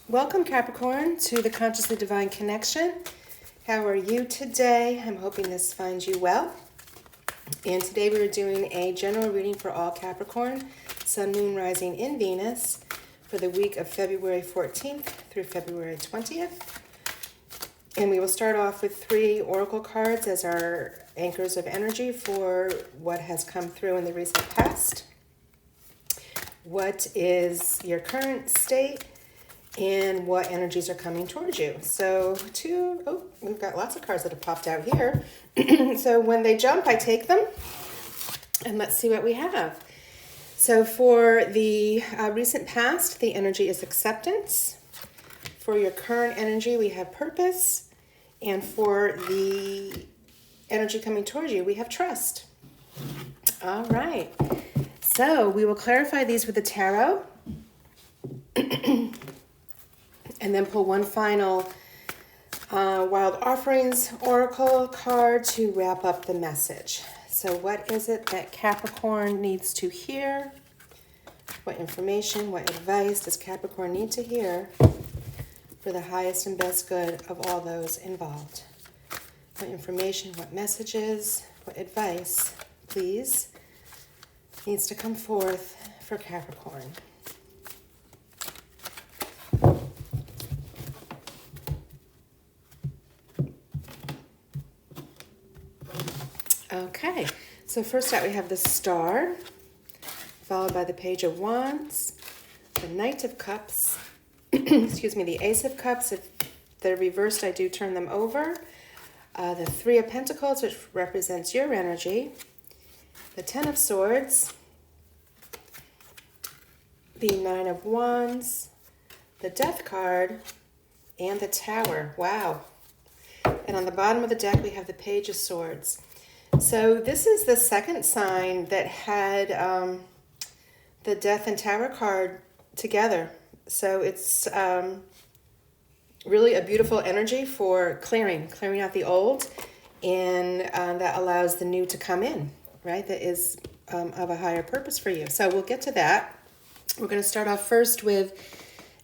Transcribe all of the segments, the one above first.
Welcome, Capricorn, to the Consciously Divine Connection. How are you today? I'm hoping this finds you well. And today we are doing a general reading for all Capricorn, Sun, Moon, Rising in Venus for the week of February 14th through February 20th. And we will start off with 3 oracle cards as our anchors of energy for what has come through in the recent past. What is your current state? And what energies are coming towards you. So we've got lots of cards that have popped out here. So when they jump, I take them. And let's see what we have. So for the recent past, the energy is acceptance. For your current energy, we have purpose. And for the energy coming towards you, we have trust. All right. So we will clarify these with the tarot. And then pull one final Wild Offerings Oracle card to wrap up the message. So what is it that Capricorn needs to hear? What information, what advice does Capricorn need to hear for the highest and best good of all those involved? What information, what messages, what advice, please, needs to come forth for Capricorn? Okay, so first out we have the Star, followed by the Page of Wands, the Knight of Cups, excuse me, the Ace of Cups. If they're reversed, I do turn them over. The 3 of Pentacles, which represents your energy, the 10 of Swords, the 9 of Wands, the Death card, and the Tower. Wow. And on the bottom of the deck, we have the Page of Swords. So this is the second sign that had the Death and Tower card together. So it's really a beautiful energy for clearing out the old, and that allows the new to come in, right? That is of a higher purpose for you. So we'll get to that. We're going to start off first with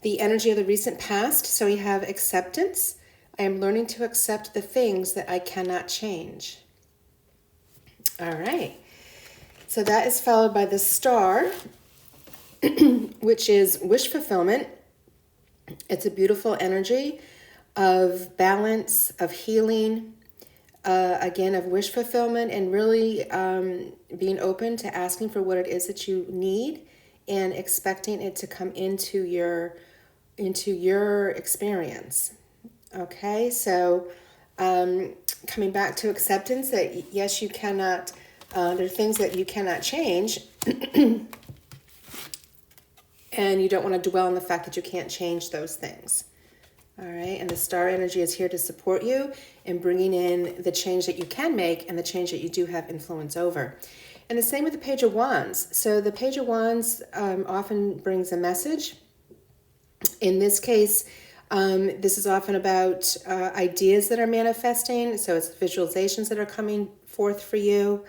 the energy of the recent past. So we have acceptance. I am learning to accept the things that I cannot change. All right, so that is followed by the Star, which is wish fulfillment. It's a beautiful energy of balance, of healing, again, of wish fulfillment, and really being open to asking for what it is that you need and expecting it to come into your experience. Okay, so coming back to acceptance that yes, you cannot, there are things that you cannot change, and you don't want to dwell on the fact that you can't change those things. All right, and the Star energy is here to support you in bringing in the change that you can make and the change that you do have influence over. And the same with the Page of Wands. So the Page of Wands often brings a message. In this case, this is often about ideas that are manifesting. So it's visualizations that are coming forth for you.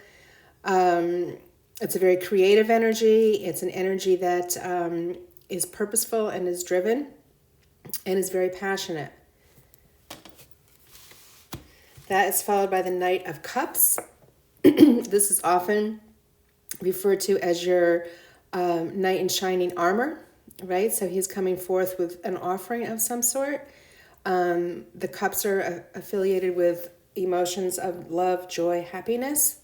It's a very creative energy. It's an energy that is purposeful and is driven and is very passionate. That is followed by the Knight of Cups. This is often referred to as your knight in shining armor. Right, so he's coming forth with an offering of some sort. The cups are affiliated with emotions of love, joy, happiness.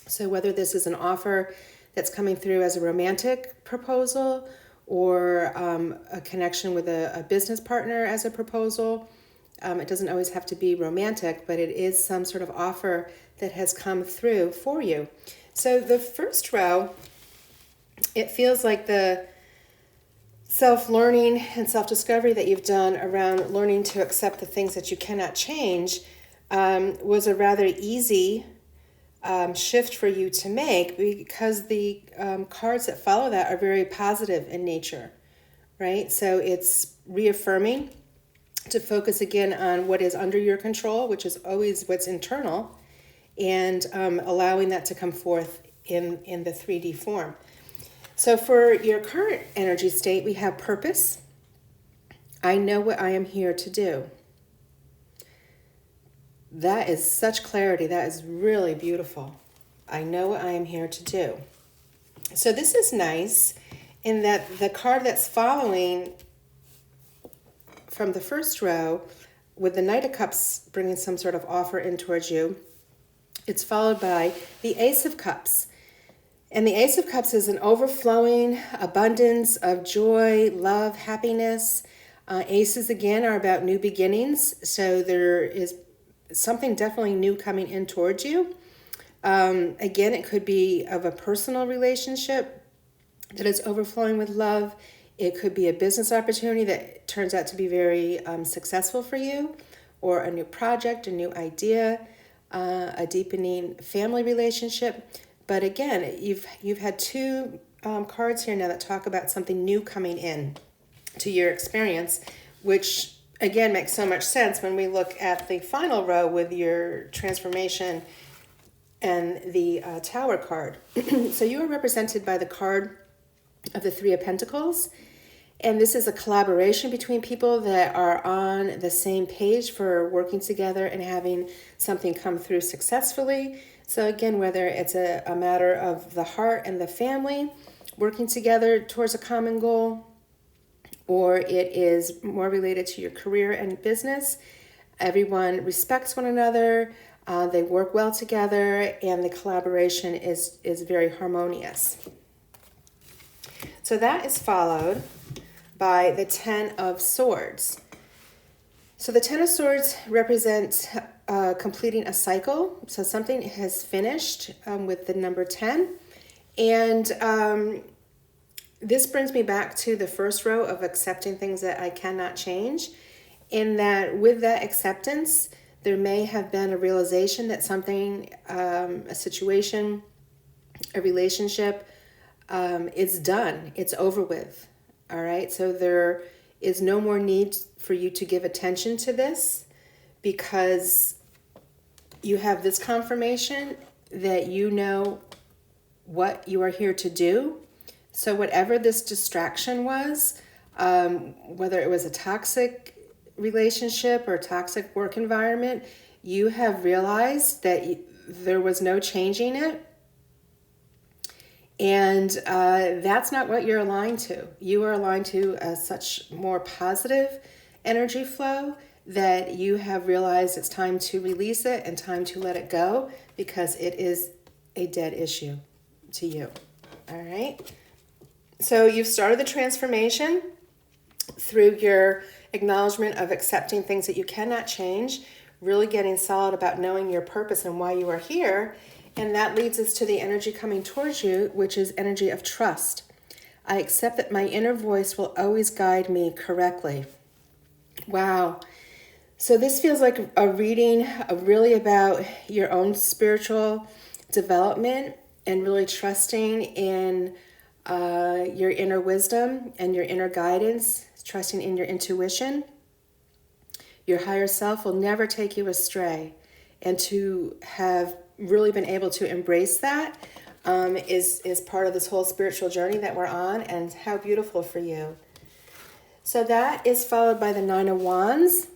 So whether this is an offer that's coming through as a romantic proposal or a connection with a business partner as a proposal, it doesn't always have to be romantic, but it is some sort of offer that has come through for you. So the first row, it feels like the self-learning and self-discovery that you've done around learning to accept the things that you cannot change was a rather easy shift for you to make, because the cards that follow that are very positive in nature, right? So it's reaffirming to focus again on what is under your control, which is always what's internal, and allowing that to come forth in the 3D form. So for your current energy state, we have purpose. I know what I am here to do. That is such clarity. That is really beautiful. I know what I am here to do. So this is nice in that the card that's following from the first row, with the Knight of Cups bringing some sort of offer in towards you, it's followed by the Ace of Cups. And the Ace of Cups is an overflowing abundance of joy, love, happiness. Aces, again, are about new beginnings. So there is something definitely new coming in towards you. Again, it could be of a personal relationship that is overflowing with love. It could be a business opportunity that turns out to be very successful for you, or a new project, a new idea, a deepening family relationship. But again, you've had two cards here now that talk about something new coming in to your experience, which again makes so much sense when we look at the final row with your transformation and the Tower card. So you are represented by the card of the Three of Pentacles. And this is a collaboration between people that are on the same page for working together and having something come through successfully. So again, whether it's a matter of the heart and the family working together towards a common goal, or it is more related to your career and business, everyone respects one another, they work well together, and the collaboration is very harmonious. So that is followed by the Ten of Swords. So the Ten of Swords represents completing a cycle. So something has finished with the number 10. And this brings me back to the first row of accepting things that I cannot change. In that with that acceptance, there may have been a realization that something, a situation, a relationship, is done. It's over with. All right. So there is no more need for you to give attention to this, because you have this confirmation that you know what you are here to do. So whatever this distraction was, whether it was a toxic relationship or toxic work environment, you have realized that there was no changing it. And that's not what you're aligned to. You are aligned to such more positive energy flow that you have realized it's time to release it and time to let it go, because it is a dead issue to you. All right. So you've started the transformation through your acknowledgement of accepting things that you cannot change, really getting solid about knowing your purpose and why you are here. And that leads us to the energy coming towards you, which is energy of trust. I accept that my inner voice will always guide me correctly. Wow. So this feels like a reading really about your own spiritual development and really trusting in your inner wisdom and your inner guidance, trusting in your intuition. Your higher self will never take you astray. And to have really been able to embrace that is part of this whole spiritual journey that we're on, and how beautiful for you. So that is followed by the Nine of Wands.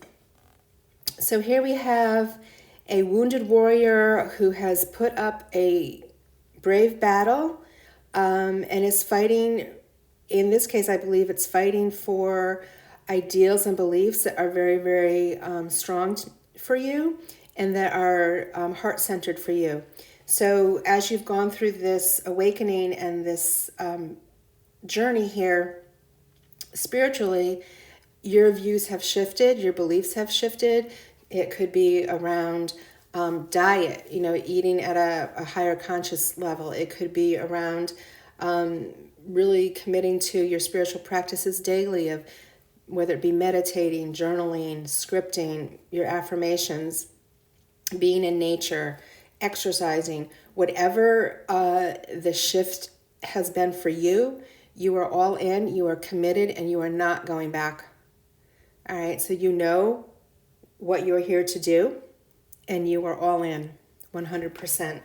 So here we have a wounded warrior who has put up a brave battle and is fighting. In this case, I believe it's fighting for ideals and beliefs that are very, very strong for you and that are heart-centered for you. So as you've gone through this awakening and this journey here spiritually, your views have shifted, your beliefs have shifted. It could be around diet, eating at a higher conscious level. It could be around really committing to your spiritual practices daily, of whether it be meditating, journaling, scripting, your affirmations, being in nature, exercising, whatever the shift has been for you, you are all in, you are committed, and you are not going back. All right, so you know what you're here to do, and you are all in 100%.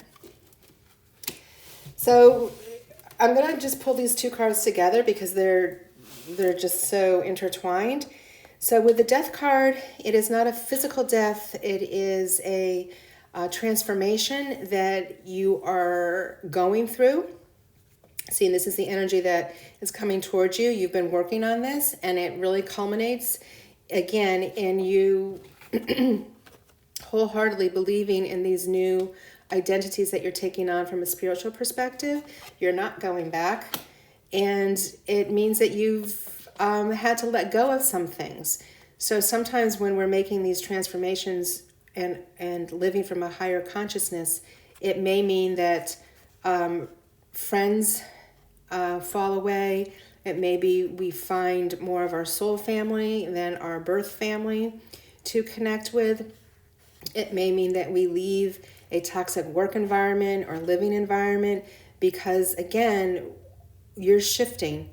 So I'm going to just pull these two cards together because they're just so intertwined. So with the death card, it is not a physical death. It is a transformation that you are going through. See, this is the energy that is coming towards you. You've been working on this, and it really culminates, again, in you wholeheartedly believing in these new identities that you're taking on from a spiritual perspective. You're not going back. And it means that you've had to let go of some things. So sometimes when we're making these transformations and living from a higher consciousness, it may mean that friends fall away. It may be we find more of our soul family than our birth family to connect with. It may mean that we leave a toxic work environment or living environment because, again, you're shifting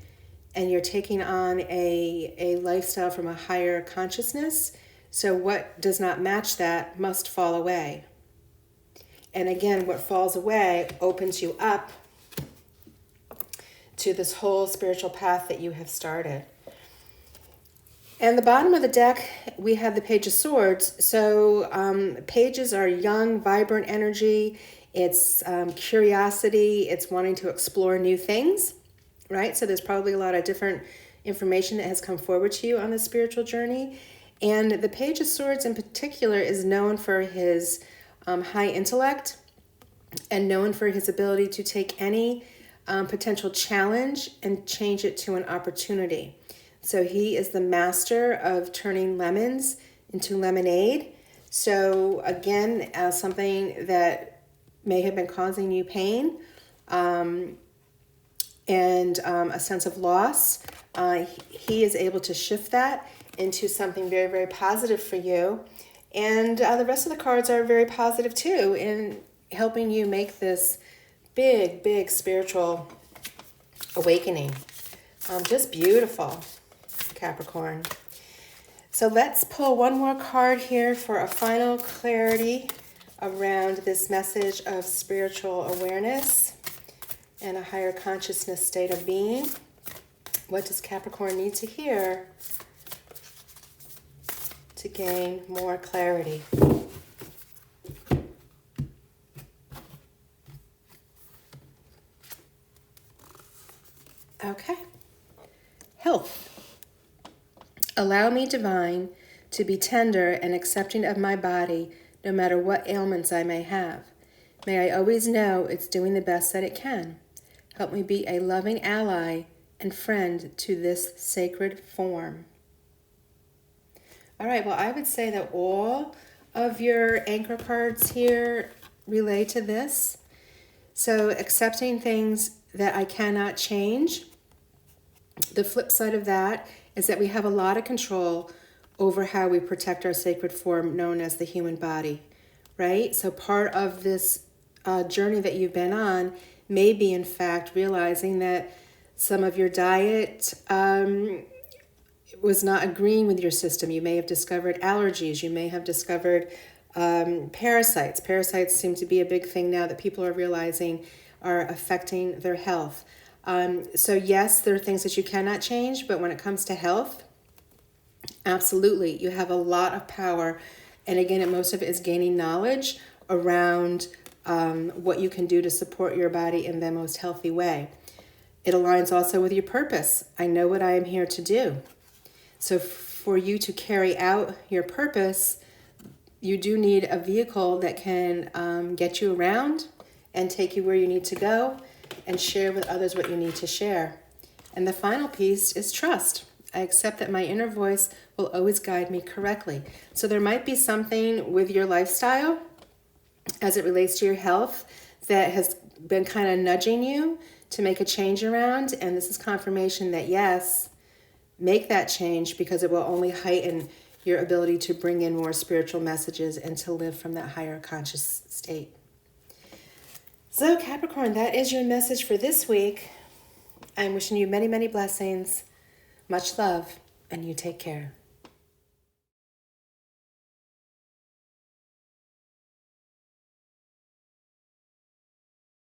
and you're taking on a lifestyle from a higher consciousness. So what does not match that must fall away. And again, what falls away opens you up to this whole spiritual path that you have started. And the bottom of the deck, we have the Page of Swords. So pages are young, vibrant energy. It's curiosity. It's wanting to explore new things, right? So there's probably a lot of different information that has come forward to you on the spiritual journey. And the Page of Swords in particular is known for his high intellect and known for his ability to take any potential challenge and change it to an opportunity. So he is the master of turning lemons into lemonade. So again, something that may have been causing you pain and a sense of loss, he is able to shift that into something very, very positive for you. And the rest of the cards are very positive too in helping you make this big, big spiritual awakening. Just beautiful, Capricorn. So let's pull one more card here for a final clarity around this message of spiritual awareness and a higher consciousness state of being. What does Capricorn need to hear to gain more clarity? Okay. Health. Allow me, divine, to be tender and accepting of my body, no matter what ailments I may have. May I always know it's doing the best that it can. Help me be a loving ally and friend to this sacred form. All right, well, I would say that all of your anchor cards here relate to this. So accepting things that I cannot change. The flip side of that is that we have a lot of control over how we protect our sacred form known as the human body, right? So part of this journey that you've been on may be, in fact, realizing that some of your diet was not agreeing with your system. You may have discovered allergies. You may have discovered parasites. Parasites seem to be a big thing now that people are realizing are affecting their health. So yes, there are things that you cannot change, but when it comes to health, absolutely, you have a lot of power. And again, most of it is gaining knowledge around what you can do to support your body in the most healthy way. It aligns also with your purpose. I know what I am here to do. So for you to carry out your purpose, you do need a vehicle that can get you around and take you where you need to go and share with others what you need to share. And the final piece is trust. I accept that my inner voice will always guide me correctly. So there might be something with your lifestyle as it relates to your health that has been kind of nudging you to make a change around. And this is confirmation that yes, make that change because it will only heighten your ability to bring in more spiritual messages and to live from that higher conscious state. So Capricorn, that is your message for this week. I'm wishing you many, many blessings, much love, and you take care.